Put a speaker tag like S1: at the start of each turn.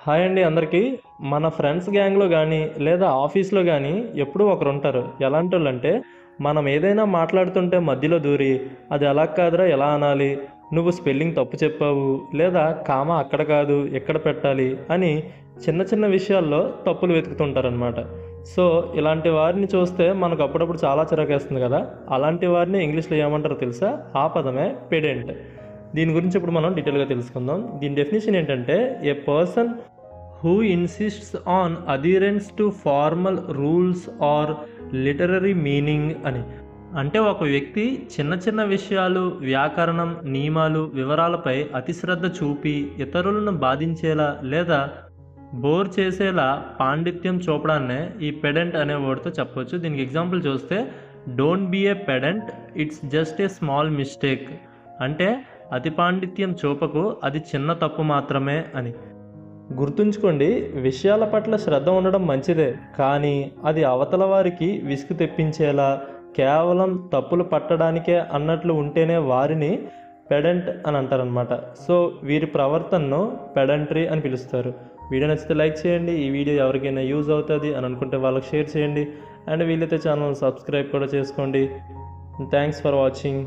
S1: Hi అండి అందరికీ. మన ఫ్రెండ్స్ గ్యాంగ్లో కానీ లేదా ఆఫీస్లో కానీ ఎప్పుడూ ఒకరు ఉంటారు. ఎలాంటి వాళ్ళు అంటే మనం ఏదైనా మాట్లాడుతుంటే మధ్యలో దూరి అది అలా కాదురా ఎలా అనాలి, నువ్వు స్పెల్లింగ్ తప్పు చెప్పావు, లేదా కామా అక్కడ కాదు ఎక్కడ పెట్టాలి అని చిన్న చిన్న విషయాల్లో తప్పులు వెతుకుతుంటారనమాట. సో ఇలాంటి వారిని చూస్తే మనకు అప్పుడప్పుడు చాలా చిరాకేస్తుంది కదా. అలాంటి వారిని ఇంగ్లీష్లో ఏమంటారో తెలుసా? ఆ పదమే పెడెంట్. దీని గురించి ఇప్పుడు మనం డీటెయిల్గా తెలుసుకుందాం. దీని డెఫినేషన్ ఏంటంటే a person who insists on adherence to formal rules or literary meaning అని. అంటే ఒక వ్యక్తి చిన్న చిన్న విషయాలు, వ్యాకరణం, నియమాలు, వివరాలపై అతిశ్రద్ధ చూపి ఇతరులను బాధించేలా లేదా బోర్ చేసేలా పాండిత్యం చూపడాన్నే ఈ పెడెంట్ అనే వర్డ్తో చెప్పవచ్చు. దీనికి ఎగ్జాంపుల్ చూస్తే don't be a pedant, it's just a small mistake. అంటే అతి పాండిత్యం చూపకు, అది చిన్న తప్పు మాత్రమే అని. గుర్తుంచుకోండి, విషయాల పట్ల శ్రద్ధ ఉండడం మంచిదే, కానీ అది అవతల వారికి విసుగు తెప్పించేలా కేవలం తప్పులు పట్టడానికే అన్నట్లు ఉంటేనే వారిని పెడెంట్ అని అంటారనమాట. సో వీరి ప్రవర్తనను పెడెంట్రీ అని పిలుస్తారు. వీడియో నచ్చితే లైక్ చేయండి. ఈ వీడియో ఎవరికైనా యూజ్ అవుతుంది అని అనుకుంటే వాళ్ళకి షేర్ చేయండి. అండ్ వీలైతే ఛానల్ సబ్స్క్రైబ్ కూడా చేసుకోండి. Thanks for watching.